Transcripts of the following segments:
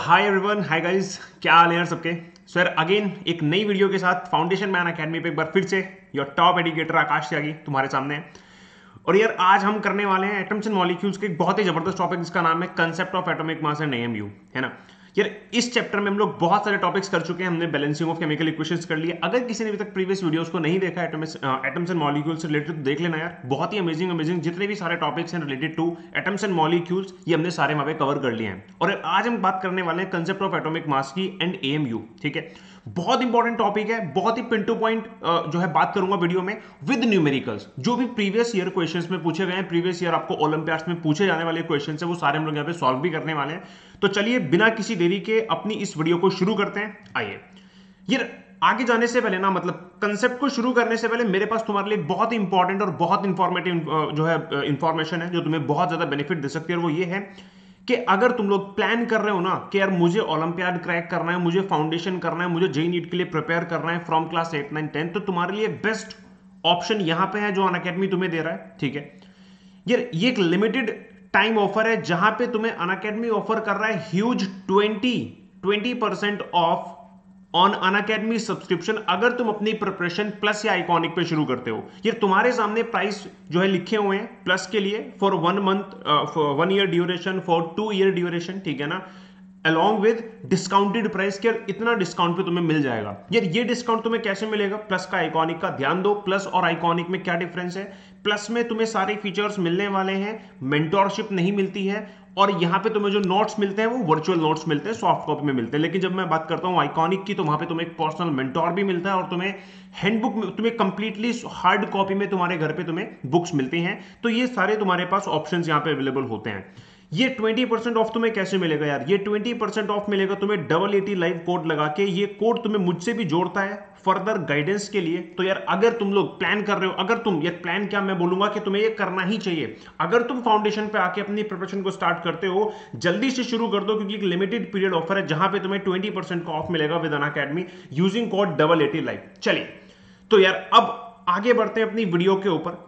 Hi everyone, hi guys, क्या हाल है यार सबके। सो यार अगेन एक नई वीडियो के साथ फाउंडेशन मैन एकेडमी पे एक बार फिर से योर टॉप एडुकेटर आकाश त्यागी तुम्हारे सामने है। और यार आज हम करने वाले हैं एटम्स एंड मॉलिक्यूल्स के एक बहुत ही जबरदस्त टॉपिक जिसका नाम है concept of atomic mass and AMU, है ना। यार इस चैप्टर में हम लोग बहुत सारे टॉपिक्स कर चुके हैं। हमने बैलेंसिंग ऑफ केमिकल इक्वेशंस कर लिए। अगर किसी ने अभी तक प्रीवियस वीडियोस को नहीं देखा एटम्स एंड मॉलिक्यूल्स से रिलेटेड तो देख लेना यार, बहुत ही अमेजिंग अमेजिंग जितने भी सारे टॉपिक्स हैं related two atoms and molecules ये हमने सारे वहां पे कवर कर लिए हैं। और आज हम बात करने वाले हैं कंसेप्ट ऑफ एटॉमिक मास की एंड एएमयू, ठीक है। बहुत इंपॉर्टेंट टॉपिक है, बहुत ही पिन टू पॉइंट जो है बात करूंगा वीडियो में विद न्यूमेरिकल्स। जो भी प्रीवियस ईयर क्वेश्चंस में पूछे गए हैं, प्रीवियस ईयर आपको ओलंपियाड्स में पूछे जाने वाले क्वेश्चंस है, वो सारे हम लोग यहाँ पे सॉल्व भी करने वाले हैं। तो चलिए बिना किसी देरी के अपनी इस वीडियो को शुरू करते हैं। आइए यार आगे जाने से पहले ना, मतलब कंसेप्ट को शुरू करने से पहले मेरे पास तुम्हारे लिए बहुत ही इंपॉर्टेंट और बहुत इंफॉर्मेटिव जो है इंफॉर्मेशन है जो तुम्हें बहुत ज्यादा बेनिफिट दे सकती है। और वो ये है कि अगर तुम लोग प्लान कर रहे हो ना कि यार मुझे ओलंपियाड क्रैक करना है, मुझे फाउंडेशन करना है, मुझे जेईई नीट के लिए प्रिपेयर करना है फ्रॉम क्लास 8 9 10, तो तुम्हारे लिए बेस्ट ऑप्शन यहां पे है जो अनअकैडमी तुम्हें दे रहा है, ठीक है। ये एक लिमिटेड टाइम ऑफर है जहां पे तुम्हें अनअकैडमी ऑफर कर रहा है huge 20% of on Unacademy subscription अगर तुम अपनी प्रिपरेशन प्लस या आइकॉनिक पे शुरू करते हो। ये तुम्हारे सामने प्राइस जो है लिखे हुए हैं प्लस के लिए for 1 month, for 1 year duration, for 2 year duration, ठीक है ना। अलॉन्ग विद डिस्काउंटेड प्राइस के, इतना डिस्काउंट पे तुम्हें मिल जाएगा। यार ये डिस्काउंट तुम्हें कैसे मिलेगा? प्लस का आइकॉनिक का ध्यान दो। प्लस और आइकॉनिक में क्या डिफरेंस है? प्लस में तुम्हें सारे फीचर्स मिलने वाले हैं, मेंटोरशिप नहीं मिलती है, और यहां पे तुम्हें जो नोट्स मिलते हैं वो वर्चुअल नोट्स मिलते हैं, सॉफ्ट कॉपी में मिलते हैं। लेकिन जब मैं बात करता हूं आइकॉनिक की, तो वहां पे तुम्हें एक पर्सनल मेंटोर भी मिलता है और तुम्हें हैंडबुक में, तुम्हें कंप्लीटली हार्ड कॉपी में तुम्हारे घर पे तुम्हें बुक्स मिलती हैं। तो ये सारे तुम्हारे पास ऑप्शंस यहां पे अवेलेबल होते हैं। ये 20% ऑफ तुम्हें कैसे मिलेगा यार? ये 20% ऑफ मिलेगा तुम्हें 80 लाइव कोड लगा के। ये कोड तुम्हें मुझसे भी जोड़ता है फर्दर गाइडेंस के लिए। तो यार अगर तुम लोग प्लान कर रहे हो, अगर तुम ये प्लान, क्या मैं बोलूंगा कि तुम्हें ये करना ही चाहिए। अगर तुम फाउंडेशन पे आके अपनी प्रिपरेशन को स्टार्ट करते हो, जल्दी से शुरू कर दो, क्योंकि एक लिमिटेड पीरियड ऑफर है जहां पे तुम्हें 20% का ऑफ मिलेगा with Unacademy using code 80 live. चलिए तो यार अब आगे बढ़ते हैं अपनी वीडियो के ऊपर।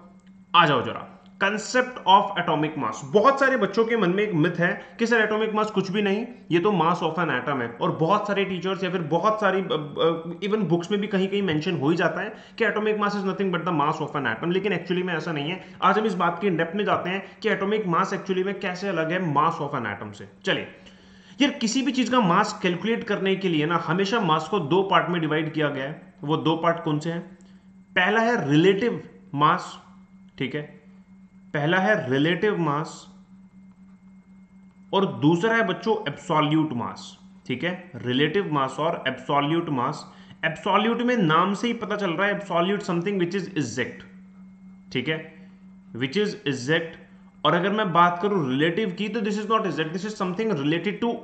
आ जाओ जरा, कंसेप्ट ऑफ एटॉमिक मास। बहुत सारे बच्चों के मन में एक मिथ है कि सर एटॉमिक मास कुछ भी नहीं, ये तो मास ऑफ एन एटम है। और बहुत सारे टीचर्स या फिर बहुत सारी इवन बुक्स में भी कहीं कहीं मेंशन हो ही जाता है कि atomic mass is nothing but the mass of an atom. लेकिन एक्चुअली में ऐसा नहीं है। आज हम इस बात की डेप्थ में जाते हैं कि एटॉमिक मास एक्चुअली में कैसे अलग है मास ऑफ एन एटम से। चलिए यार, किसी भी चीज का मास कैलकुलेट करने के लिए ना हमेशा मास को दो पार्ट में डिवाइड किया गया है। वो दो पार्ट कौन से हैं? पहला है रिलेटिव मास, ठीक है, पहला है रिलेटिव मास, और दूसरा है बच्चों एब्सोल्यूट मास, ठीक है। रिलेटिव मास और एब्सोल्यूट मास। एब्सोल्यूट में नाम से ही पता चल रहा है, absolute something which is exact, ठीक है, विच इज एग्जैक्ट। और अगर मैं बात करूं रिलेटिव की, तो this is not exact, this is something related to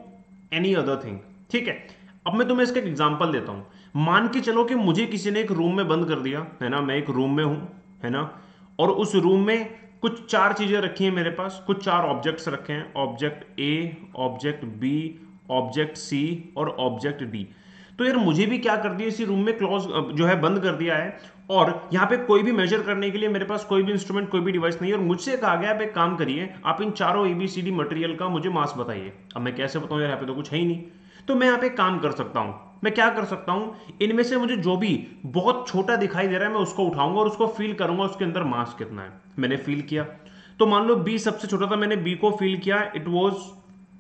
any other thing, ठीक है। अब मैं तुम्हें इसका एक एग्जांपल देता हूं। मान के चलो कि मुझे किसी ने एक रूम में बंद कर दिया, है ना, मैं एक रूम में हूं, है ना, और उस रूम में कुछ चार चीजें रखी हैं मेरे पास, कुछ चार ऑब्जेक्ट्स रखे हैं, object A, object B, object C और ऑब्जेक्ट डी। तो यार मुझे भी क्या कर दिया, इसी रूम में क्लोज जो है बंद कर दिया है, और यहां पे कोई भी मेजर करने के लिए मेरे पास कोई भी इंस्ट्रूमेंट, कोई भी डिवाइस नहीं है। और मुझसे कहा गया आप एक काम करिए, आप इन चारों एबीसीडी मटेरियल का मुझे मास बताइए। अब मैं कैसे बताऊं यार, यहाँ पे तो कुछ है ही नहीं। तो मैं यहाँ पे काम कर सकता हूं, मैं क्या कर सकता हूं, इनमें से मुझे जो भी बहुत छोटा दिखाई दे रहा है मैं उसको उठाऊंगा और उसको फील करूंगा उसके अंदर मास कितना है। मैंने फील किया, तो मान लो बी सबसे छोटा था, मैंने बी को फील किया, इट वॉज,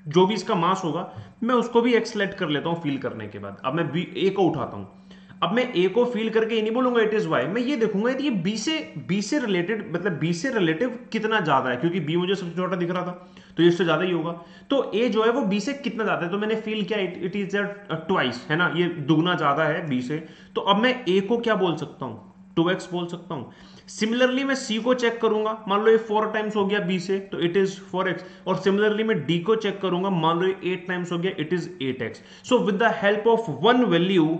जो भी इसका मास होगा मैं उसको भी एक्स सेलेक्ट कर लेता हूं फील करने के बाद। अब मैं बी ए को उठाता हूं। अब मैं ए को फील करके ये नहीं बोलूंगा इट इज वाई, मैं ये देखूंगा ये बी से रिलेटेड, मतलब बी से रिलेटिव कितना ज्यादा है, क्योंकि बी मुझे सबसे छोटा दिख रहा था तो ये इससे ज्यादा ही होगा। तो ए जो है वो बी से कितना ज्यादा है, तो मैंने फील किया इट इज ट्वाइस, है ना, ये दुगना ज्यादा है बी से। तो अब मैं ए को क्या बोल सकता हूं, 2x बोल सकता हूं। सिमिलरली मैं सी को चेक करूंगा, मान लो ये 4 टाइम्स हो गया बी से तो इट इज 4x। और सिमिलरली मैं डी को चेक करूंगा, मान लो ये 8 टाइम्स हो गया, it is 8x। So with the help of one value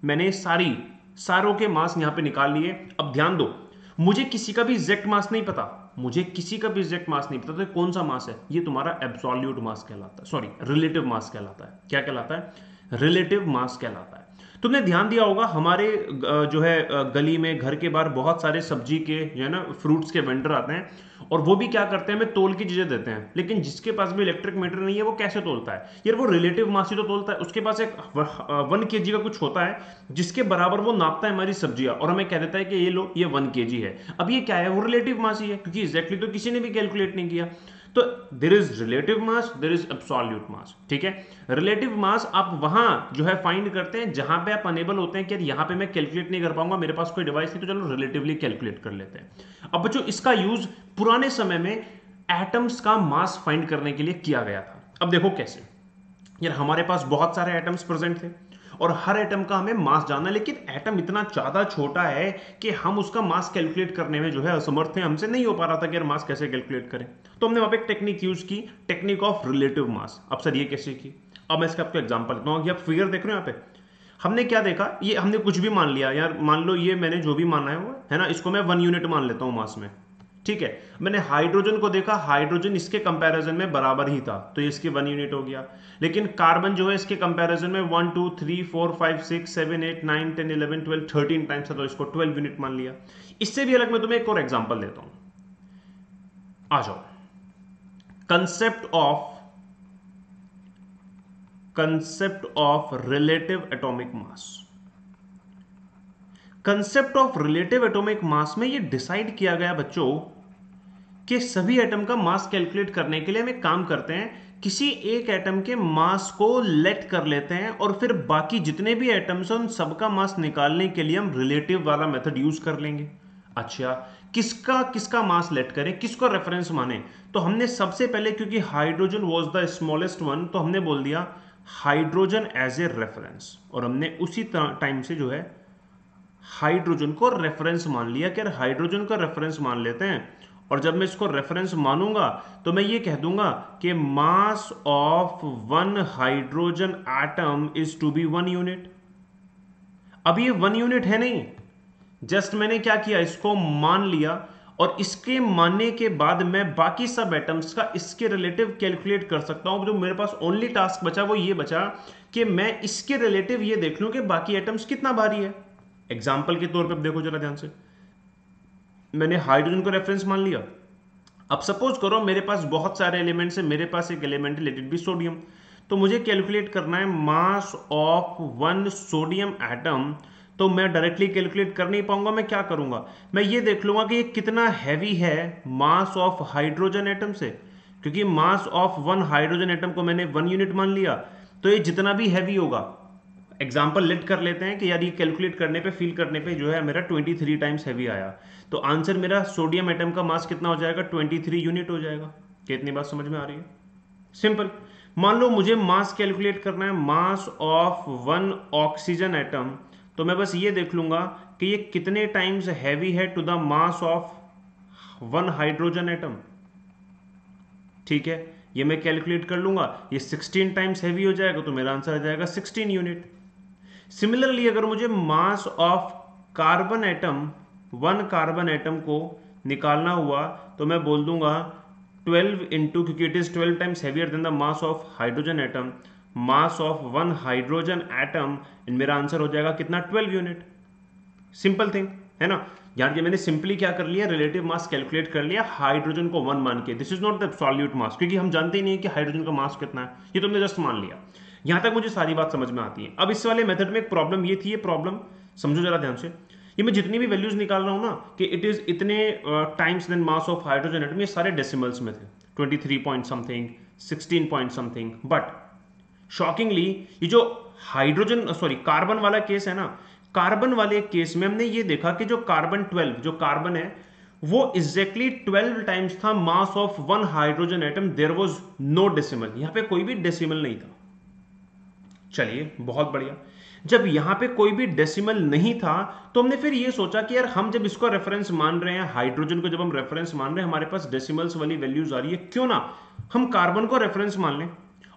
मैंने सारों के मास यहां पे निकाल लिए। अब ध्यान दो, मुझे किसी का भी एग्जैक्ट मास नहीं पता, मुझे किसी का भी एग्जैक्ट मास नहीं पता, तो कौन सा मास है? ये तुम्हारा एब्सोल्यूट मास कहलाता है, सॉरी रिलेटिव मास कहलाता है। क्या कहलाता है? रिलेटिव मास कहलाता है। तुमने ध्यान दिया होगा हमारे जो है गली में घर के बाहर बहुत सारे सब्जी के जो है ना फ्रूट्स के वेंडर आते हैं, और वो भी क्या करते हैं, हमें तोल की चीजें देते हैं। लेकिन जिसके पास भी इलेक्ट्रिक मीटर नहीं है वो कैसे तोलता है यार? वो रिलेटिव मास ही तो तोलता है। उसके पास एक 1 kg का कुछ होता है जिसके बराबर वो नापता है हमारी सब्जियां, और हमें कह देता है कि ये लो, ये 1 kg है। अब ये क्या है? वो रिलेटिव मास ही है, क्योंकि एग्जैक्टली तो किसी ने भी कैलकुलेट नहीं किया। तो there is relative mass, there is absolute मास। ठीक है, रिलेटिव मास आप वहां जो है फाइंड करते हैं जहां पे आप अनेबल होते हैं कि यार यहां पे मैं कैलकुलेट नहीं कर पाऊंगा, मेरे पास कोई डिवाइस नहीं, तो चलो रिलेटिवली कैलकुलेट कर लेते हैं। अब बच्चों इसका यूज पुराने समय में एटम्स का मास फाइंड करने के लिए किया गया था। अब देखो कैसे। यार हमारे पास बहुत सारे एटम्स प्रेजेंट थे और हर एटम का हमें मास जानना है, लेकिन एटम इतना ज्यादा छोटा है कि हम उसका मास कैलकुलेट करने में जो है असमर्थ थे। हमसे नहीं हो पा रहा था कि यार मास कैसे कैलकुलेट करें। तो हमने वहां पे एक टेक्निक यूज की, टेक्निक ऑफ रिलेटिव मास। अब सर ये कैसे की? अब मैं इसका आपको एग्जांपल देता हूं। आप फिगर देख रहे हो यहाँ पे, हमने क्या देखा, ये हमने कुछ भी मान लिया यार, मान लो ये मैंने जो भी माना है वो है ना, इसको मैं 1 यूनिट मान लेता हूं मास में। ठीक है, मैंने हाइड्रोजन को देखा, हाइड्रोजन इसके कंपैरिजन में बराबर ही था, तो इसके 1 यूनिट हो गया। लेकिन कार्बन जो है इसके कंपैरिजन में 1 2 3 4 5 6 7 8 9 10 11 12 13 टाइम्स था, तो इसको 12 यूनिट मान लिया। इससे भी अलग मैं तुम्हें एक और एग्जांपल देता हूं, आ जाओ। Concept of relative atomic mass. Concept of relative atomic mass में यह डिसाइड किया गया बच्चों कि सभी एटम का मास कैलकुलेट करने के लिए हम एक काम करते हैं, किसी एक एटम के मास को लेट कर लेते हैं और फिर बाकी जितने भी एटम्स हैं उन सबका मास निकालने के लिए हम रिलेटिव वाला मेथड यूज कर लेंगे। अच्छा, किसका किसका मास लेट करें, किसको रेफरेंस माने? तो हमने सबसे पहले, क्योंकि hydrogen was the smallest one, तो हमने बोल दिया हाइड्रोजन एज ए रेफरेंस, और हमने उसी टाइम से जो है हाइड्रोजन को रेफरेंस मान लिया कि हाइड्रोजन को रेफरेंस मान लेते हैं। और जब मैं इसको रेफरेंस मानूंगा तो मैं ये कह दूंगा कि mass of 1 hydrogen atom is to be 1 unit. अब ये 1 यूनिट है नहीं, जस्ट मैंने क्या किया, इसको मान लिया, और इसके मानने के बाद मैं बाकी सब एटम्स का इसके रिलेटिव कैलकुलेट कर सकता हूं। जो मेरे पास ओनली टास्क बचा वो ये बचा कि मैं इसके रिलेटिव ये देख लूं कि बाकी एटम्स कितना भारी है। एग्जाम्पल के तौर पर देखो जरा ध्यान से, मैंने हाइड्रोजन को रेफरेंस मान लिया। अब सपोज करो मेरे पास बहुत सारे एलिमेंट्स है, मेरे पास एक एलिमेंट है लेट इट बी सोडियम, तो मुझे कैलकुलेट करना है मास ऑफ 1 सोडियम एटम। तो मैं डायरेक्टली कैलकुलेट कर नहीं पाऊंगा, मैं क्या करूंगा, मैं ये देख लूंगा कि ये कितना हैवी है मास ऑफ हाइड्रोजन एटम से, क्योंकि मास ऑफ 1 हाइड्रोजन एटम को मैंने 1 यूनिट मान लिया, तो ये जितना भी हैवी होगा, एग्जाम्पल लेट कर लेते हैं कि यार ये कैलकुलेट करने पे, फील करने पे जो है मेरा 23 टाइम्स हैवी आया, तो आंसर मेरा सोडियम एटम का मास कितना हो जाएगा, 23 यूनिट हो जाएगा। कितनी बात समझ में आ रही है? सिंपल। मान लो मुझे मास कैलकुलेट करना है, मास ऑफ 1 ऑक्सीजन एटम, तो मैं बस ये देख लूंगा कि ये कितने टाइम्स हैवी है to the mass of 1 hydrogen atom. ठीक है, ये मैं कैलकुलेट कर लूंगा, ये 16 टाइम्स हैवी हो जाएगा, तो मेरा आंसर आ जाएगा 16 यूनिट। सिमिलरली अगर मुझे मास of carbon atom, 1 carbon atom को निकालना हुआ, तो मैं बोल दूंगा 12 इंटू, क्योंकि it is 12 times heavier than the mass of hydrogen atom, mass of 1 hydrogen atom, मेरा आंसर हो जाएगा कितना, 12 यूनिट। सिंपल थिंग है ना। यार ये मैंने सिंपली क्या कर लिया, रिलेटिव मास कैलकुलेट कर लिया हाइड्रोजन को 1 मान के। This is not the absolute मास, क्योंकि हम जानते ही नहीं कि हाइड्रोजन का मास कितना है, ये तुमने जस्ट मान लिया। यहां तक मुझे सारी बात समझ में आती है। अब इस वाले मेथड में एक प्रॉब्लम ये थी, ये प्रॉब्लम समझो जरा ध्यान से। ये मैं जितनी भी वैल्यूज निकाल रहा हूं ना कि इट इज इतने times than mass of hydrogen atom, ये सारे डेसिमल्स में थे, 23 point something, 16 point something. But shockingly ये जो हाइड्रोजन सॉरी कार्बन वाला केस है ना, कार्बन वाले केस में हमने ये देखा कि जो कार्बन 12 जो कार्बन है वो एग्जैक्टली 12 टाइम्स था mass of 1 hydrogen atom. There was no decimal, यहां पे कोई भी डेसिमल नहीं था। चलिए बहुत बढ़िया, जब यहां पे कोई भी डेसिमल नहीं था तो हमने फिर ये सोचा कि यार हम जब इसको रेफरेंस मान रहे हैं, हाइड्रोजन को जब हम रेफरेंस मान रहे हैं, हमारे पास डेसिमल्स वाली वैल्यूज आ रही है, क्यों ना हम कार्बन को रेफरेंस मान लें।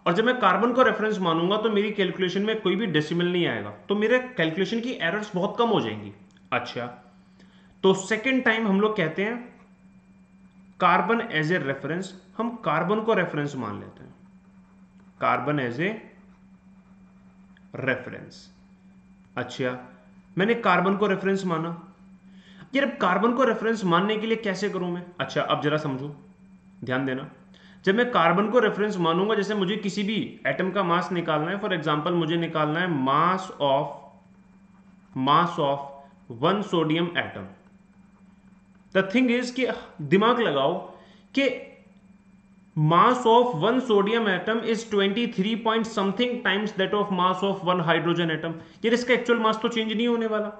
और जब मैं कार्बन को रेफरेंस मानूंगा तो मेरी कैलकुलेशन में कोई भी डेसिमल नहीं आएगा, तो मेरे कैलकुलेशन की एरर्स बहुत कम हो जाएंगी। अच्छा, तो सेकेंड टाइम हम लोग कहते हैं कार्बन एज ए रेफरेंस, हम कार्बन को रेफरेंस मान लेते हैं, कार्बन एज ए रेफरेंस। अच्छा, मैंने कार्बन को रेफरेंस माना। यार अब कार्बन को रेफरेंस मानने के लिए कैसे करूं मैं? अच्छा अब जरा समझो, ध्यान देना। जब मैं कार्बन को रेफरेंस मानूंगा, जैसे मुझे किसी भी एटम का मास निकालना है, फॉर एग्जांपल मुझे निकालना है मास of one sodium atom. The thing is कि दिमाग लगाओ कि mass of one sodium atom is 23 point something times that of mass of one hydrogen atom। यार इसका एक्चुअल मास तो चेंज नहीं होने वाला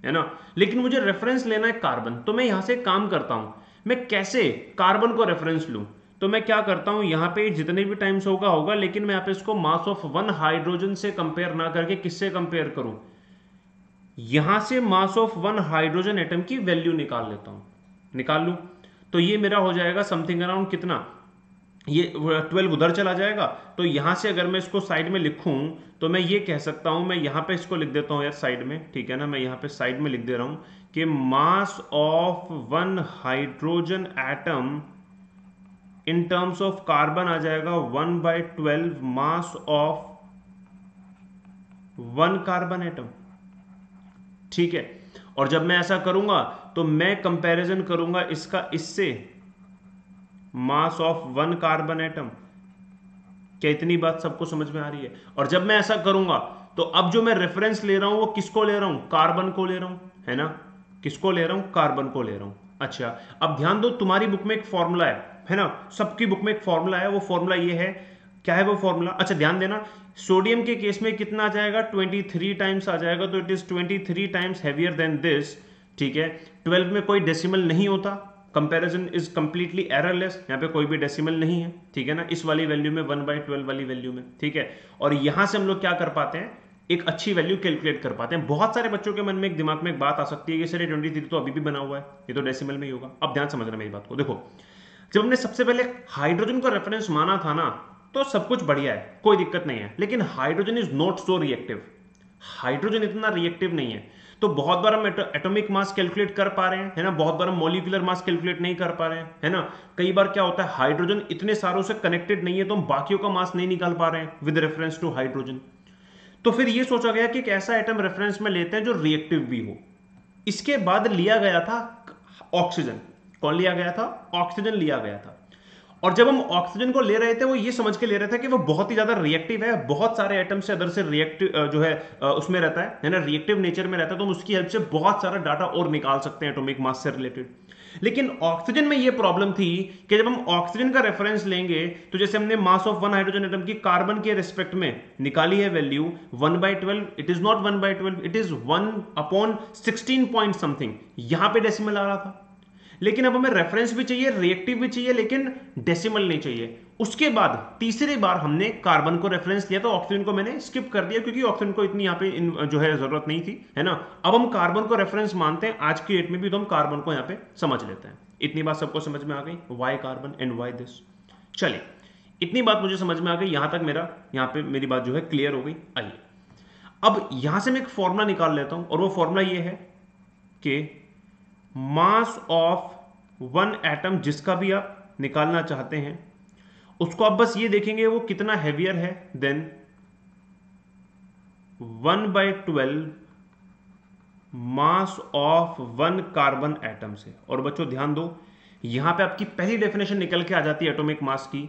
है ना, लेकिन मुझे रेफरेंस लेना है कार्बन। तो मैं यहां से काम करता हूं, मैं कैसे कार्बन को रेफरेंस लूं? तो मैं क्या करता हूं, यहां पे जितने भी टाइम्स होगा लेकिन मैं यहां पे इसको मास ऑफ वन हाइड्रोजन से कंपेयर ना करके किससे कंपेयर करूं? यहां से मास ऑफ वन हाइड्रोजन एटम की वैल्यू निकाल लेता हूं, निकाल लूं। तो ये मेरा हो जाएगा समथिंग अराउंड कितना, ये 12 उधर चला जाएगा। तो यहां से अगर मैं इसको साइड में लिखूं तो मैं ये कह सकता हूं, मैं यहां पे इसको लिख देता हूं यार साइड में, ठीक है ना, मैं यहां पे साइड में लिख दे रहा हूं कि mass of one hydrogen atom in terms of carbon आ जाएगा 1/12 mass of one carbon atom, ठीक है। और जब मैं ऐसा करूंगा तो मैं कंपैरिजन करूंगा इसका इससे, मास ऑफ वन कार्बन एटम। क्या इतनी बात सबको समझ में आ रही है? और जब मैं ऐसा करूंगा तो अब जो मैं रेफरेंस ले रहा हूं वो किसको ले रहा हूं? कार्बन को ले रहा हूं, है ना। किसको ले रहा हूं? कार्बन को ले रहा हूं। अच्छा अब ध्यान दो, तुम्हारी बुक में एक फॉर्मूला है ना, सबकी बुक में एक फॉर्मूला है। वो फॉर्मूला ये है, क्या है वो फॉर्मूला? अच्छा ध्यान देना, सोडियम के केस में कितना आ जाएगा? 23 टाइम्स आ जाएगा। तो it is 23 times heavier than this, ठीक है। 12 में कोई डेसिमल नहीं होता, कंपैरिजन इज कंप्लीटली एररलेस, यहाँ पे कोई भी डेसिमल नहीं है, ठीक है ना, इस वाली वैल्यू में 1/12 वाली वैल्यू में, ठीक है। और यहां से हम लोग क्या कर पाते हैं, एक अच्छी वैल्यू कैलकुलेट कर पाते हैं। बहुत सारे बच्चों के मन में एक दिमाग में एक बात आ सकती है कि सर 23 तो अभी भी बना हुआ है, ये तो डेसिमल में ही होगा। अब ध्यान समझना मेरी बात को, देखो जब हमने सबसे पहले हाइड्रोजन को रेफरेंस माना था ना, तो सब कुछ बढ़िया है, कोई दिक्कत नहीं है, लेकिन hydrogen is not so reactive. Hydrogen इतना रिएक्टिव नहीं है। तो बहुत बार हम एटॉमिक मास कैलकुलेट कर पा रहे हैं, है ना, बहुत बार हम मॉलिक्यूलर मास कैलकुलेट नहीं कर पा रहे हैं, है ना। कई बार क्या होता है, हाइड्रोजन इतने सारों से कनेक्टेड नहीं है तो हम बाकियों का मास नहीं निकाल पा रहे हैं विद रेफरेंस टू हाइड्रोजन। तो फिर ये सोचा गया कि एक ऐसा एटम रेफरेंस में लेते हैं जो रिएक्टिव भी हो। इसके बाद लिया गया था ऑक्सीजन। कौन लिया गया था? ऑक्सीजन लिया गया था। और जब हम ऑक्सीजन को ले रहे थे वो ये समझ के ले रहे थे कि वो बहुत ही ज्यादा रिएक्टिव है, बहुत सारे एटम से अदर से रिएक्टिव जो है उसमें रहता है ना, रिएक्टिव नेचर में रहता है, तो हम उसकी हेल्प से बहुत सारा डाटा और निकाल सकते हैं एटॉमिक मास से रिलेटेड। लेकिन ऑक्सीजन में ये प्रॉब्लम थी कि जब हम ऑक्सीजन का रेफरेंस लेंगे तो जैसे हमने मास ऑफ वन हाइड्रोजन एटम की कार्बन के रिस्पेक्ट में निकाली है value 1/12, it is not 1/12, it is 1/16 point something, यहां पे डेसिमल आ रहा था। लेकिन अब हमें रेफरेंस भी चाहिए, रिएक्टिव भी चाहिए, लेकिन डेसिमल नहीं चाहिए। उसके बाद तीसरी बार हमने कार्बन को रेफरेंस लिया, तो ऑक्सीजन को मैंने स्किप कर दिया क्योंकि ऑक्सीजन को इतनी यहाँ पे जो है जरूरत नहीं थी, है ना। अब हम कार्बन को रेफरेंस मानते हैं आज की डेट में भी, तो हम कार्बन को यहाँ पे समझ लेते हैं। इतनी बात सबको समझ में आ गई, why carbon and why this. चलिए इतनी बात मुझे समझ में आ गई, यहां तक मेरा यहाँ पे मेरी बात जो है क्लियर हो गई। आइए अब यहां से मैं एक फॉर्मूला निकाल लेता हूं, और वो फॉर्मूला ये है कि मास ऑफ वन एटम जिसका भी आप निकालना चाहते हैं उसको आप बस ये देखेंगे वो कितना हैवियर है than 1/12 mass of one carbon atom से। और बच्चों ध्यान दो, यहां पे आपकी पहली डेफिनेशन निकल के आ जाती है एटॉमिक मास की,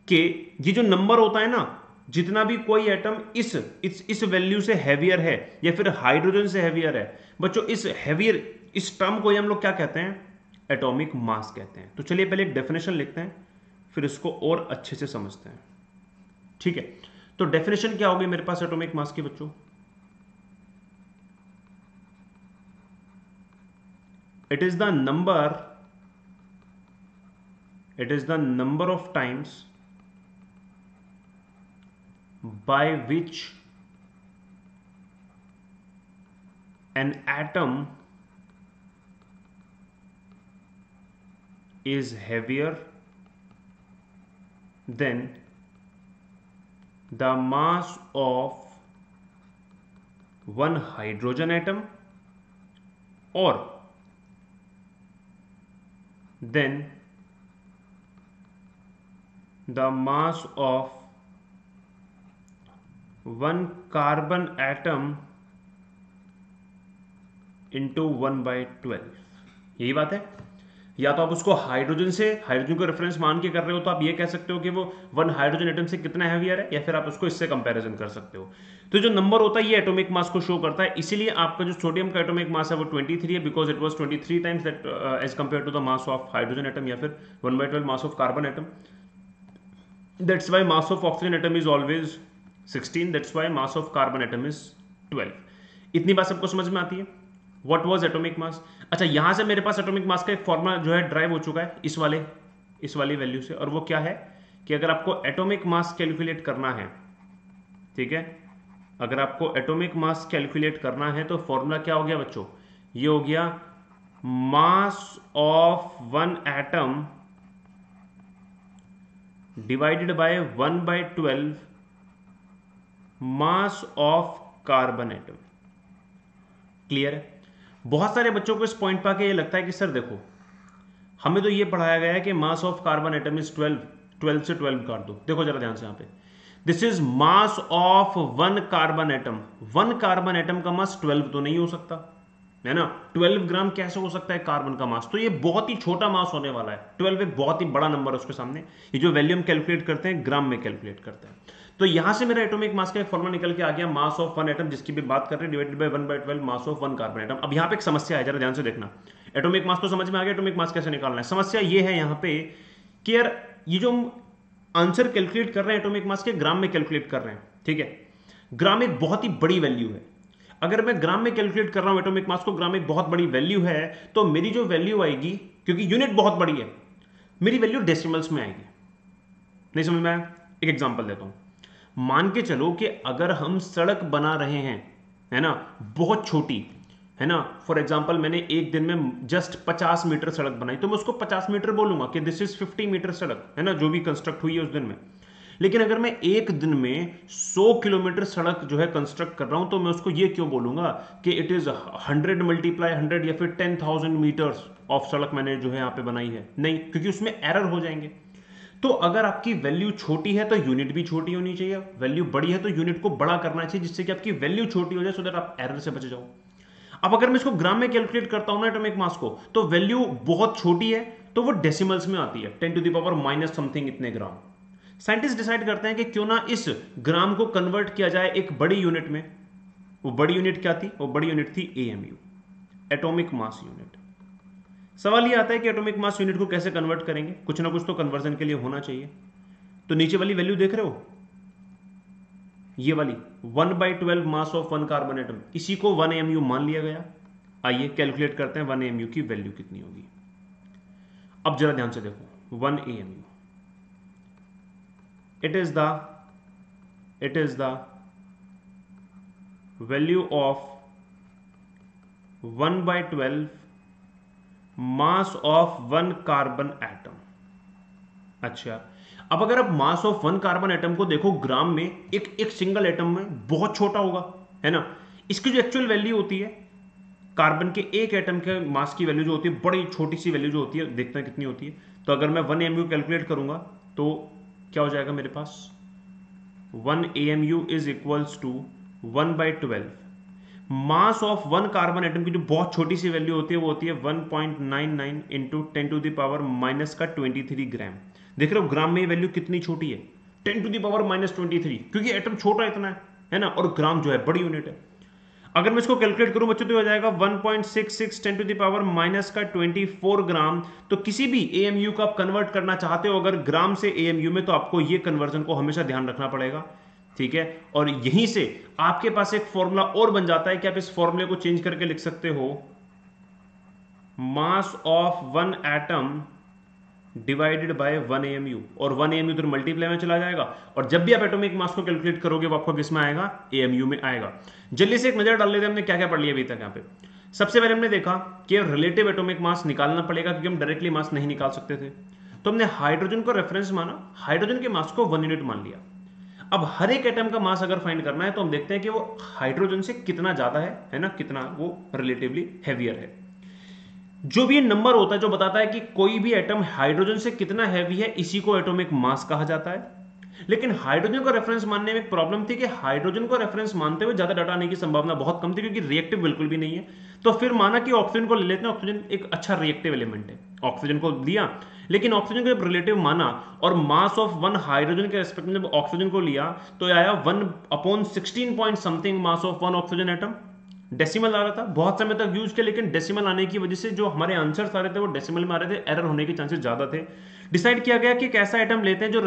कि ये जो नंबर होता है ना, जितना भी कोई एटम इस वैल्यू से हैवियर है या फिर हाइड्रोजन से हैवियर है, बच्चों इस हैवियर इस टर्म को ही हम लोग क्या कहते हैं? एटॉमिक मास कहते हैं। तो चलिए पहले एक डेफिनेशन लिखते हैं, फिर इसको और अच्छे से समझते हैं, ठीक है। तो डेफिनेशन क्या होगी मेरे पास एटॉमिक मास की बच्चों? It is the number of times by which an atom is heavier than the mass of one hydrogen atom or then the mass of one carbon atom into 1/12, यही बात है। या तो आप उसको हाइड्रोजन को रेफरेंस मान के कर रहे हो तो आप ये कह सकते हो कि वो 1 हाइड्रोजन एटम से कितना हैवियर है, या फिर आप उसको इससे कंपैरिजन कर सकते हो। तो जो नंबर होता है ये एटॉमिक मास को शो करता है, इसीलिए आपका जो सोडियम का एटॉमिक मास है वो 23 है, because it was 23 times that as compare to the mass of hydrogen atom, या फिर 1/12 mass of carbon atom. That's why mass of oxygen atom is always 16, that's why mass of carbon atom is 12। इतनी बात सबको समझ में आती है। What was atomic mass. अच्छा, यहां से मेरे पास एटॉमिक मास का एक फॉर्मूला जो है ड्राइव हो चुका है इस वाली वैल्यू से, और वो क्या है कि अगर आपको एटॉमिक मास कैलकुलेट करना है, ठीक है, अगर आपको एटॉमिक मास कैलकुलेट करना है तो फॉर्मूला क्या हो गया बच्चों, ये हो गया mass of one atom divided by 1/12 mass of carbon atom. Clear है। बहुत सारे बच्चों को इस पॉइंट पर आके ये लगता है कि सर देखो, हमें तो ये पढ़ाया गया है कि mass of carbon atom is 12 से 12 काट दो। देखो जरा ध्यान से, यहां पे this is mass of one carbon atom. One carbon atom का मास 12 तो नहीं हो सकता, है ना। 12 ग्राम कैसे हो सकता है कार्बन का मास, तो ये बहुत ही छोटा मास होने वाला है। 12 एक बहुत ही बड़ा नंबर है उसके सामने। ये जो वैल्यू हम कैलकुलेट करते हैं ग्राम में कैलकुलेट करते हैं। तो यहां से मेरा एटॉमिक मास का एक फॉर्मूला निकल के आ गया, मास ऑफ वन एटम, जिसकी भी बात कर रहे हैं, divided by 1/12 mass of one carbon atom. अब यहां पे एक समस्या है, जरा ध्यान से देखना। एटॉमिक मास तो समझ में आ गया, एटॉमिक मास कैसे निकालना है। समस्या ये है यहां पे कि यार ये जो हम आंसर कैलकुलेट कर रहे हैं एटॉमिक मास के, ग्राम में कैलकुलेट कर रहे हैं, ठीक है। ग्राम एक बहुत ही बड़ी वैल्यू है। अगर मैं ग्राम में कैलकुलेट कर रहा हूं एटॉमिक मास को, ग्राम एक बहुत बड़ी वैल्यू है, तो मेरी जो वैल्यू आएगी, क्योंकि यूनिट बहुत बड़ी है, मेरी वैल्यू डेसिमल्स में आएगी। नहीं समझ में आया? एक एग्जांपल देता हूं। मान के चलो कि अगर हम सड़क बना रहे हैं, है ना, बहुत छोटी, है ना, फॉर एग्जांपल मैंने एक दिन में जस्ट 50 मीटर सड़क बनाई, तो मैं उसको 50 मीटर बोलूंगा कि दिस इज 50 मीटर सड़क, है ना, जो भी कंस्ट्रक्ट हुई है उस दिन में। लेकिन अगर मैं एक दिन में 100 किलोमीटर सड़क जो है कंस्ट्रक्ट कर रहा हूं, तो मैं उसको ये क्यों बोलूंगा कि इट इज 100 मल्टीप्लाई 100 या फिर 10,000 मीटर्स ऑफ सड़क मैंने जो है यहां पे बनाई है? नहीं, क्योंकि उसमें एरर हो जाएंगे। तो अगर आपकी वैल्यू छोटी है तो यूनिट भी छोटी होनी चाहिए, वैल्यू बड़ी है तो यूनिट को बड़ा करना चाहिए, जिससे कि आपकी वैल्यू छोटी हो जाए, सो दैट आप एरर से बच जाओ। अब अगर मैं इसको ग्राम में कैलकुलेट करता हूं ना एटॉमिक मास को, तो वैल्यू बहुत छोटी है तो वो डेसिमल्स में आती है, 10 to the power minus something इतने ग्राम। साइंटिस्ट डिसाइड करते हैं कि क्यों ना इस ग्राम को कन्वर्ट किया जाए एक बड़ी यूनिट में। वो बड़ी यूनिट क्या थी? वो बड़ी यूनिट थी एएमयू, एटॉमिक मास यूनिट। सवाल ये आता है कि एटॉमिक मास यूनिट को कैसे कन्वर्ट करेंगे, कुछ ना कुछ तो कन्वर्जन के लिए होना चाहिए। तो नीचे वाली वैल्यू देख रहे हो, ये वाली 1/12 mass of one carbon atom, इसी को 1 AMU मान लिया गया। आइए कैलकुलेट करते हैं 1 AMU की वैल्यू कितनी होगी। अब जरा ध्यान से देखो, 1 AMU it is the value of 1/12 mass of one carbon atom. अच्छा, अब अगर आप मास ऑफ वन कार्बन एटम को देखो ग्राम में, एक सिंगल एटम में बहुत छोटा होगा, है ना। इसकी जो एक्चुअल वैल्यू होती है कार्बन के एक एटम के मास की वैल्यू जो होती है, बड़ी छोटी सी वैल्यू जो होती है, देखते हैं कितनी होती है। तो अगर मैं 1 AMU कैलकुलेट करूंगा तो क्या हो जाएगा मेरे पास, 1 AMU is equals to 1/12 mass of one carbon atom की जो बहुत छोटी सी वैल्यू होती है वो होती है 1.99 into 10 to the power minus का 23 ग्राम। देख रहे हो ग्राम में ये वैल्यू कितनी छोटी है, 10 टू द पावर माइनस 23, क्योंकि एटम छोटा इतना है ना, और ग्राम जो है बड़ी यूनिट है। अगर मैं इसको कैलकुलेट करूं बच्चों तो हो जाएगा 1.66 10 टू द पावर माइनस का 24 ग्राम। तो किसी भी एएमयू को आप कन्वर्ट करना चाहते हो अगर ग्राम से एएमयू में, तो आपको ये कन्वर्जन को हमेशा ध्यान रखना पड़ेगा, ठीक है। और यहीं से आपके पास एक फॉर्मूला और बन जाता है कि आप इस फॉर्मूले को चेंज करके लिख सकते हो, मास of one atom divided by 1 AMU, और 1 AMU तो मल्टीप्लाई में चला जाएगा, और जब भी आप एटॉमिक मास को कैलकुलेट करोगे वो आपको किस में आएगा, AMU में आएगा। जल्दी से एक नजर डाल लेते हैं हमने क्या क्या पढ़ लिया अभी तक यहाँ पे। सबसे पहले हमने देखा कि रिलेटिव एटॉमिक मास निकालना पड़ेगा, क्योंकि हम डायरेक्टली मास नहीं निकाल सकते थे। तो हमने हाइड्रोजन को रेफरेंस माना, हाइड्रोजन के मास को 1 यूनिट मान लिया। अब हर एक एटम का मास अगर फाइंड करना है तो हम देखते हैं कि वो हाइड्रोजन से कितना ज्यादा है ना, कितना वो रिलेटिवली हैवियर है। जो भी नंबर होता है जो बताता है कि कोई भी एटम हाइड्रोजन से कितना हैवी है, इसी को एटॉमिक मास कहा जाता है। लेकिन हाइड्रोजन को रेफरेंस मानने में एक प्रॉब्लम थी कि हाइड्रोजन को रेफरेंस मानते हुए ज्यादा डाटा आने की संभावना बहुत कम थी, क्योंकि रिएक्टिव बिल्कुल भी नहीं है। तो फिर माना कि ऑक्सीजन को ले लेते हैं, ऑक्सीजन एक अच्छा रिएक्टिव एलिमेंट है, ऑक्सीजन को लिया। लेकिन ऑक्सीजन को जब रिलेटिव माना और मास ऑफ वन हाइड्रोजन के रेस्पेक्ट में जब ऑक्सीजन को लिया, तो आया 1/16 point something mass of one oxygen atom. Decimal आ रहा था, बहुत समय तक यूज किया, लेकिन डेसिमल आने की वजह से जो हमारे आंसर्स आ रहे थे वो डेसिमल में आ रहे थे, एरर होने के चांसेस ज्यादा थे। डिसाइड किया गया कि एक ऐसा एटम लेते हैं जो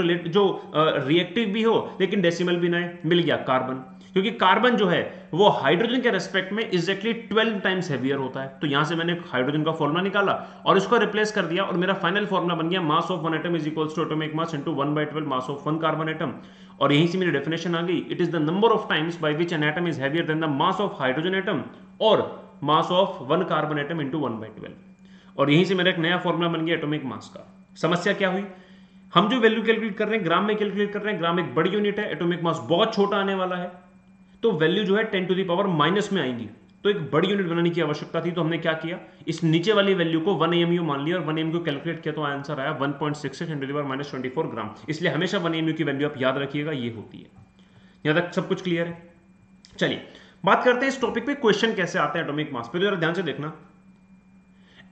रिएक्टिव भी हो लेकिन डेसिमल भी ना है। मिल गया कार्बन, क्योंकि कार्बन जो है वो हाइड्रोजन के रेस्पेक्ट में एग्जैक्टली 12 टाइम्स हेवियर होता है। तो यहां से मैंने हाइड्रोजन का फॉर्मूला निकाला और इसको रिप्लेस कर दिया, और मेरा फाइनल फॉर्मूला बन गया mass of one atom is equals to atomic mass into 1/12 mass of one carbon atom. और यहीं से मेरी डेफिनेशन आ गई, it is the number of times by which an atom is heavier than the mass of hydrogen atom और mass of one carbon atom into 1/12। और यहीं से मेरा एक नया फॉर्मूला बन गया एटॉमिक मास का। समस्या क्या हुई, हम जो वैल्यू कैलकुलेट कर रहे हैं ग्राम में कैलकुलेट कर रहे हैं, ग्राम एक बड़ी यूनिट है, एटॉमिक मास बहुत छोटा आने वाला है, तो वैल्यू जो है 10 टू द पावर माइनस में आएगी। तो एक बड़ी यूनिट बनाने की आवश्यकता थी, तो हमने क्या किया, इस नीचे वाली वैल्यू को 1 AMU मान लिया और 1 AMU को कैलकुलेट किया, तो आंसर आया 1.66 × 10⁻24 ग्राम। इसलिए हमेशा 1 AMU की वैल्यू आप याद रखिएगा, ये होती है। यहां तक सब कुछ क्लियर है। चलिए बात करते हैं इस टॉपिक पे क्वेश्चन कैसे आते हैं एटॉमिक मास पे। तो जरा ध्यान से देखना,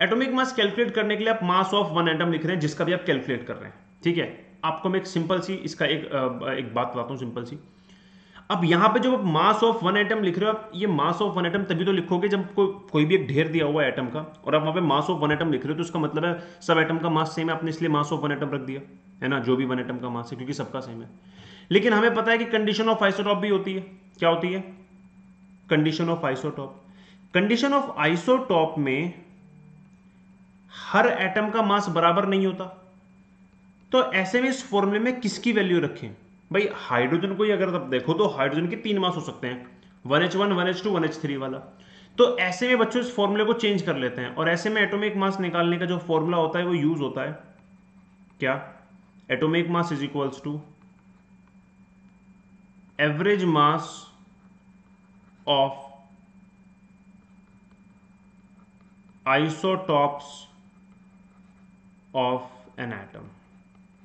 एटॉमिक मास कैलकुलेट करने के लिए आप मास ऑफ वन एटम लिख रहे हैं जिसका भी आप कैलकुलेट कर रहे हैं, ठीक है। आपको मैं एक सिंपल सी इसका एक बात बताता हूं, सिंपल सी। अब यहां पे जो मास ऑफ वन एटम लिख रहे हो आप, ये मास ऑफ वन एटम तभी तो लिखोगे जब कोई भी एक ढेर दिया हुआ है एटम का, और आप वहां पे मास ऑफ वन एटम लिख रहे हो, तो उसका मतलब है सब एटम का मास सेम है, आपने इसलिए मास ऑफ वन एटम रख दिया है ना, जो भी वन एटम का मास है, क्योंकि सबका सेम है। लेकिन हमें पता है कि कंडीशन ऑफ आइसोटॉप भी होती है। क्या होती है? Condition of isotope. Condition of isotope में हर एटम का मास बराबर नहीं होता, तो ऐसे में इस फॉर्मूले में किसकी वैल्यू रखें? भाई हाइड्रोजन को ही अगर आप देखो तो हाइड्रोजन के 3 मास हो सकते हैं, 1H1 1H2 1H3 वाला। तो ऐसे में बच्चों इस फॉर्मूले को चेंज कर लेते हैं, और ऐसे में एटॉमिक मास निकालने का जो फॉर्मूला होता है वो यूज होता है क्या? Atomic mass is equals to average mass of isotopes of an atom.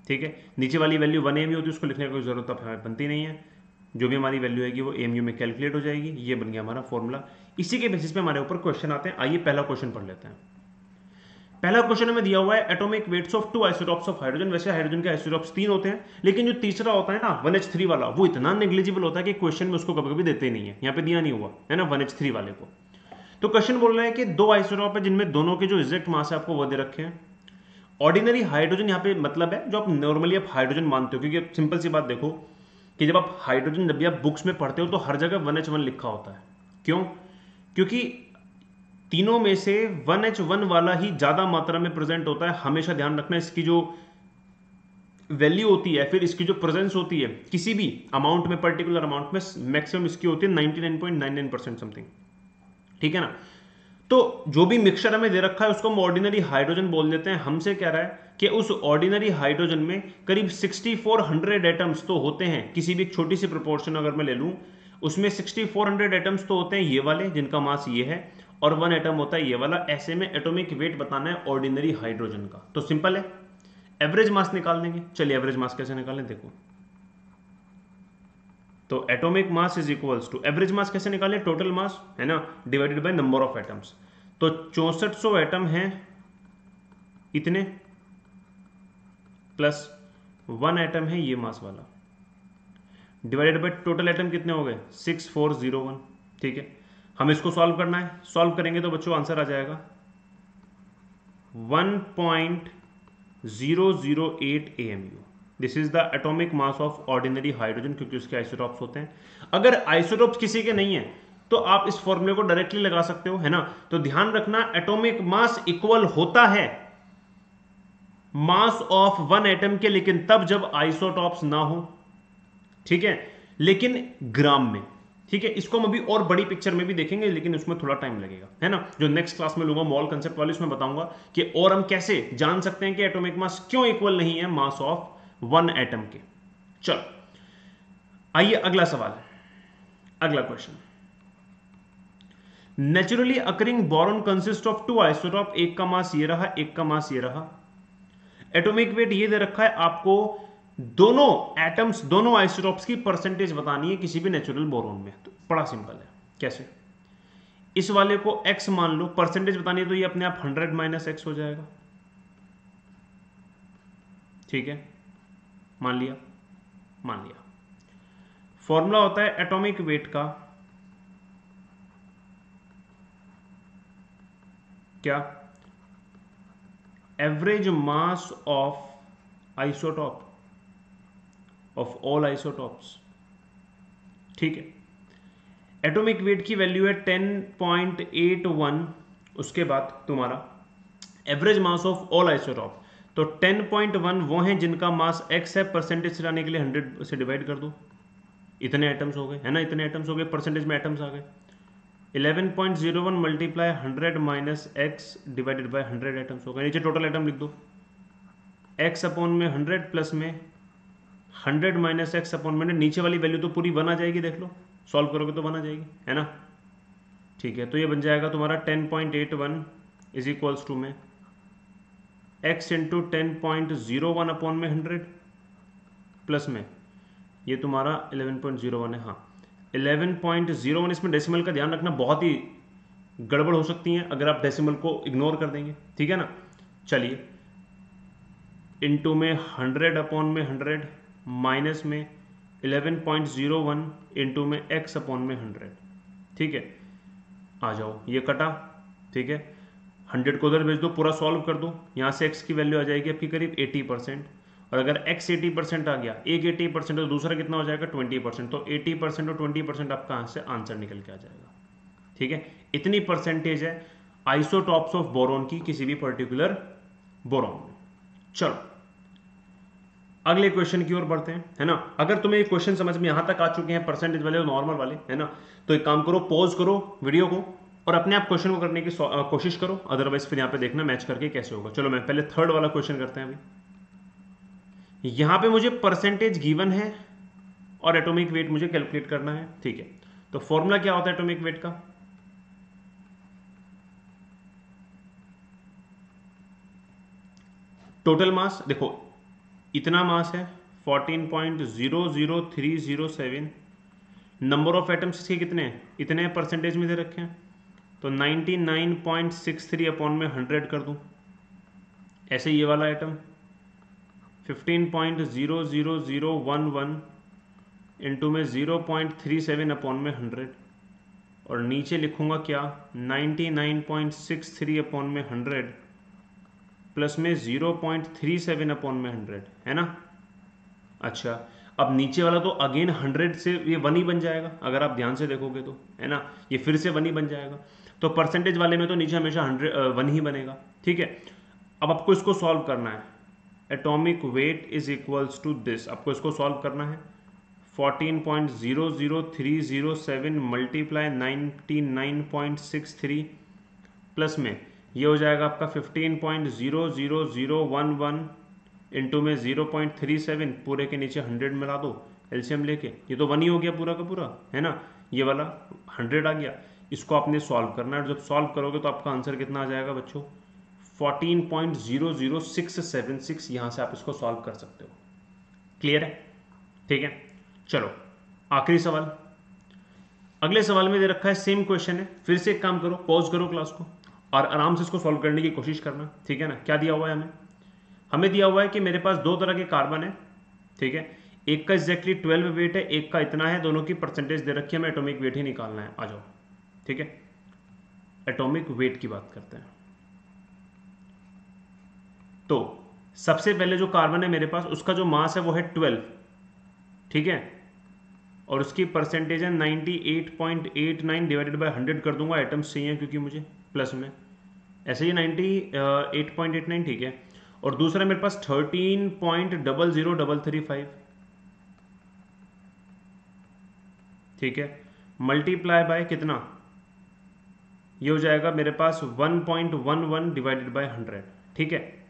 ठीक है, नीचे वाली वैल्यू 1 AMU होती है, उसको लिखने की कोई जरूरत अब हमें बनती नहीं है, जो भी हमारी वैल्यू आएगी वो AMU में कैलकुलेट हो जाएगी। ये बन गया हमारा फॉर्मूला। इसी के बेसिस पे हमारे ऊपर क्वेश्चन आते हैं। आइए पहला क्वेश्चन पढ़ लेते हैं। पहला क्वेश्चन हमें दिया हुआ है atomic weights of 2 isotopes of hydrogen. वैसे हाइड्रोजन के आइसोटॉप्स 3 होते हैं, लेकिन जो तीसरा होता है ना 1H3 वाला, वो इतना नेग्लिजिबल होता है कि क्वेश्चन में उसको कभी कभी देते ही नहीं है। यहाँ पे दिया नहीं हुआ है ना 1H3 वाले को। तो क्वेश्चन बोल रहा है कि 2 आइसोटॉप है जिनमें दोनों के जो एग्जैक्ट मास है आपको वो दे रखे हैं। ऑर्डिनरी हाइड्रोजन यहाँ पे मतलब है जो आप नॉर्मली आप हाइड्रोजन मानते हो, क्योंकि सिंपल सी बात देखो कि जब आप हाइड्रोजन जब भी आप बुक्स में पढ़ते हो तो हर जगह 1H1 लिखा होता है। क्यों? क्योंकि तीनों में से 1H1 वाला ही ज्यादा मात्रा में प्रेजेंट होता है। हमेशा ध्यान रखना, इसकी जो वैल्यू होती है, फिर इसकी जो प्रेजेंस होती है किसी भी अमाउंट में, पर्टिकुलर अमाउंट में, मैक्सिमम इसकी होती है 99.99% समथिंग, ठीक है ना। तो जो भी मिक्सचर हमें दे रखा है उसको हम ऑर्डिनरी हाइड्रोजन बोल देते हैं। हमसे कह रहा है कि उस ऑर्डिनरी हाइड्रोजन में करीब 6400 एटम्स तो होते हैं, किसी भी एक छोटी सी प्रोपोर्शन अगर मैं ले लूं उसमें 6400 एटम्स तो होते हैं ये वाले जिनका मास ये है, और 1 एटम होता है ये वाला। ऐसे में एटॉमिक वेट बताना है ऑर्डिनरी हाइड्रोजन का, तो सिंपल है, एवरेज मास निकाल देंगे। चलिए एवरेज मास कैसे निकालें देखो। तो atomic mass is equals to average mass कैसे निकालें? टोटल मास है ना divided by number of atoms. तो 6400 एटम हैं इतने, प्लस 1 एटम है ये मास वाला, डिवाइडेड बाय टोटल एटम कितने हो गए? 6401। ठीक है, हम इसको सॉल्व करना है। सॉल्व करेंगे तो बच्चों आंसर आ जाएगा 1.008 AMU। This is the atomic mass of ordinary hydrogen, क्योंकि उसके आइसोटॉप्स होते हैं। अगर आइसोटॉप्स किसी के नहीं है तो आप इस फॉर्मूले को डायरेक्टली लगा सकते हो, है ना। तो ध्यान रखना, एटॉमिक मास इक्वल होता है मास ऑफ 1 एटम के, लेकिन तब जब आइसोटॉप्स ना हो, ठीक है, लेकिन ग्राम में। ठीक है, इसको हम अभी और बड़ी पिक्चर में भी देखेंगे, लेकिन उसमें थोड़ा टाइम लगेगा, है ना। जो नेक्स्ट क्लास में लूंगा मॉल कंसेप्ट वाली, उसमें बताऊंगा कि और हम कैसे जान सकते हैं कि एटॉमिक मास क्यों इक्वल नहीं है मास ऑफ 1 एटम के। चलो आइए अगला सवाल, अगला question. Naturally occurring boron consist of 2 isotope. एक का मास ये रहा, एक का मास ये रहा। एटॉमिक वेट ये दे रखा है आपको दोनों एटम्स, दोनों आइसोटॉप्स की परसेंटेज बतानी है किसी भी नेचुरल बोरोन में। तो बड़ा सिंपल है। कैसे? इस वाले को x मान लो, परसेंटेज बतानी है तो ये अपने आप 100 माइनस एक्स हो जाएगा। ठीक है, मान लिया, मान लिया। फॉर्मूला होता है एटॉमिक वेट का, क्या? Average mass of isotope, of all isotopes. ठीक है, एटॉमिक वेट की वैल्यू है 10.81। उसके बाद तुम्हारा average mass of all isotope, तो 10.1 वो हैं जिनका मास x है, परसेंटेज से लाने के लिए 100 से डिवाइड कर दो, इतने एटम्स हो गए, है ना, इतने एटम्स हो गए, परसेंटेज में एटम्स आ गए। 11.01 multiply 100 minus x divided by 100 atoms हो गए। नीचे टोटल एटम लिख दो, x अपॉन में 100 प्लस में 100 माइनस एक्स अपॉन में, नीचे वाली वैल्यू तो पूरी 1 आ जाएगी, देख लो, सॉल्व करोगे तो 1 आ जाएगी, है ना। ठीक है, तो ये बन जाएगा तुम्हारा 10.81 इज इक्वल्स टू में x इंटू 10.01 अपॉन में 100 प्लस में ये तुम्हारा 11.01 है। हाँ, 11.01। इसमें डेसिमल का ध्यान रखना, बहुत ही गड़बड़ हो सकती है अगर आप डेसिमल को इग्नोर कर देंगे, ठीक है ना। चलिए, इनटू में 100 अपॉन में 100 माइनस में 11.01 इनटू में x अपॉन में 100। ठीक है, आ जाओ, ये कटा, ठीक है, 100 को उधर भेज दो, पूरा सॉल्व कर दो, यहाँ से x की वैल्यू आ जाएगी आपकी करीब 80%। और अगर x 80% आ गया, एक 80% तो दूसरा कितना हो जाएगा 20%, तो 80% और 20% आपका यहाँ से आंसर निकल के आ जाएगा। ठीक है, इतनी परसेंटेज है आइसोटॉप्स ऑफ बोरॉन की किसी भी पर्टिकुलर बोरॉन में। चलो अगले क्वेश्चन की ओर बढ़ते हैं, है ना। अगर तुम्हें ये क्वेश्चन समझ में यहां तक आ चुके हैं, परसेंटेज वाले और नॉर्मल वाले, है ना, तो एक काम करो, पॉज करो वीडियो को और अपने आप क्वेश्चन को करने की कोशिश करो, अदरवाइज फिर यहाँ पे देखना मैच करके कैसे होगा। चलो मैं पहले थर्ड वाला क्वेश्चन करते हैं। अभी यहां पे मुझे परसेंटेज गिवन है और एटॉमिक वेट मुझे कैलकुलेट करना है। ठीक है, तो फॉर्मूला क्या होता है एटॉमिक वेट का? टोटल मास, देखो इतना मास है 14.00307, नंबर ऑफ एटम्स इसके कितने हैं, इतने परसेंटेज में दे रखे हैं, तो 99.63 अपॉन में 100 कर दूं। ऐसे ये वाला आइटम 15.00011 इंटू में 0.37 अपॉन में 100, और नीचे लिखूंगा क्या 99.63 अपॉन में 100 प्लस में 0.37 अपॉन में 100, है ना। अच्छा, अब नीचे वाला तो अगेन 100 से ये 1 ही बन जाएगा, अगर आप ध्यान से देखोगे तो, है ना, ये फिर से 1 ही बन जाएगा। तो परसेंटेज वाले में तो नीचे हमेशा 1 ही बनेगा। ठीक है, अब आपको इसको सॉल्व करना है, atomic weight is equals to this, आपको इसको सॉल्व करना है 14.00307 मल्टीप्लाई 99.63 प्लस में ये हो जाएगा आपका 15.00011 इंटू में 0.37, पूरे के नीचे 100 मिला दो एलसीएम लेके, ये तो 1 ही हो गया पूरा का पूरा, है ना, ये वाला 100 आ गया। इसको आपने सॉल्व करना है, जब सॉल्व करोगे तो आपका आंसर कितना आ जाएगा बच्चों 14.00676। यहाँ से आप इसको सॉल्व कर सकते हो। क्लियर है? ठीक है, चलो आखिरी सवाल। अगले सवाल में दे रखा है, सेम क्वेश्चन है, फिर से एक काम करो, पॉज करो क्लास को और आराम से इसको सॉल्व करने की कोशिश करना। ठीक है ना, क्या दिया हुआ है हमें दिया हुआ है कि मेरे पास 2 तरह के कार्बन है। ठीक है, एक का एग्जैक्टली 12 वेट है, एक का इतना है, दोनों की परसेंटेज दे रखी है, हमें एटॉमिक वेट ही निकालना है। आ जाओ, ठीक है, एटॉमिक वेट की बात करते हैं। तो सबसे पहले जो कार्बन है मेरे पास, उसका जो मास है वो है 12, ठीक है, और उसकी परसेंटेज है 98.89 डिवाइडेड बाय 100 कर दूंगा, एटम्स चाहिए क्योंकि मुझे प्लस में, ऐसे ही 98.89, ठीक है। और दूसरा मेरे पास 13.00335, ठीक है, मल्टीप्लाई बाय कितना, ये हो जाएगा मेरे पास 1.11 डिवाइडेड बाय 100, ठीक है।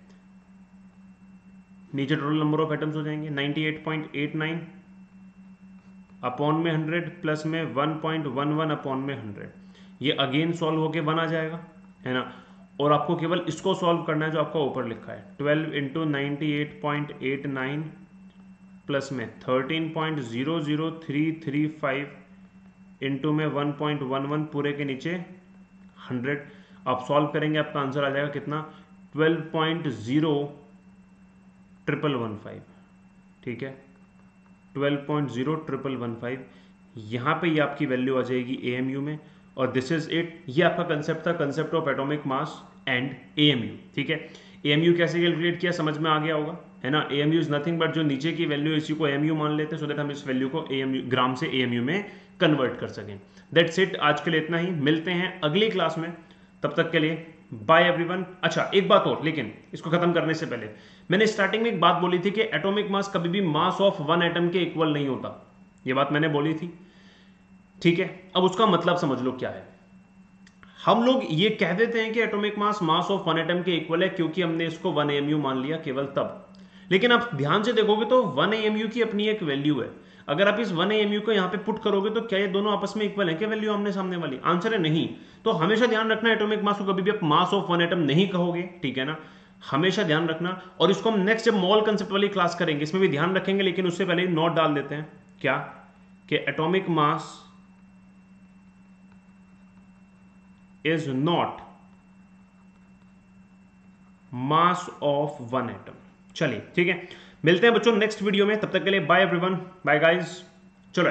नीचे टोटल नंबर ऑफ एटम्स हो जाएंगे 98.89 अपॉन में 100 प्लस में 1.11 अपॉन में 100, ये अगेन सॉल्व होके 1 आ जाएगा, है ना। और आपको केवल इसको सॉल्व करना है जो आपका ऊपर लिखा है, 12 इंटू 98.89 प्लस में 13.00335 इंटू में 1.11 पूरे के नीचे 100। आप सॉल्व करेंगे आपका आंसर आ जाएगा कितना, 12.01115। ठीक है, 12.01115। यहाँ पे ये आपकी वैल्यू आ जाएगी एएमयू में, और दिस इज इट। ये आपका कंसेप्ट था, concept of atomic mass and AMU. ठीक है, एएमयू कैसे कैलकुलेट किया समझ में आ गया होगा, है ना। एएमयू इज नथिंग बट जो नीचे की वैल्यू है इसी को एएमयू मान लेते हैं, सो दैट हम इस वैल्यू को एएमयू ग्राम से एएमयू में कन्वर्ट कर सकें। दैट्स इट, आज के लिए इतना ही, मिलते हैं अगली क्लास में, तब तक के लिए बाय एवरीवन। अच्छा एक बात और, लेकिन इसको खत्म करने से पहले मैंने स्टार्टिंग में एक बात बोली थी कि एटॉमिक मास कभी भी मास ऑफ वन एटम के इक्वल नहीं होता, ये बात मैंने बोली थी। ठीक है, अब उसका मतलब समझ लो क्या है। हम लोग ये कह देते हैं कि atomic mass mass of one atom के इक्वल है क्योंकि हमने इसको 1 AMU मान लिया केवल तब। लेकिन आप ध्यान से देखोगे तो 1 AMU की अपनी एक वैल्यू है। अगर आप इस 1 AMU को यहां पे पुट करोगे तो क्या ये दोनों आपस में इक्वल है क्या वैल्यू आमने सामने वाली? आंसर है नहीं। तो हमेशा ध्यान रखना, एटॉमिक मास को कभी भी आप मास ऑफ वन एटम नहीं कहोगे, ठीक है ना, हमेशा ध्यान रखना। और इसको हम नेक्स्ट जब मॉल कंसेप्ट वाली क्लास करेंगे इसमें भी ध्यान रखेंगे, लेकिन उससे पहले नोट डाल देते हैं क्या, कि atomic mass is not mass of one atom। चलिए ठीक है, मिलते हैं बच्चों नेक्स्ट वीडियो में, तब तक के लिए बाय एवरीवन, बाय गाइस। चलो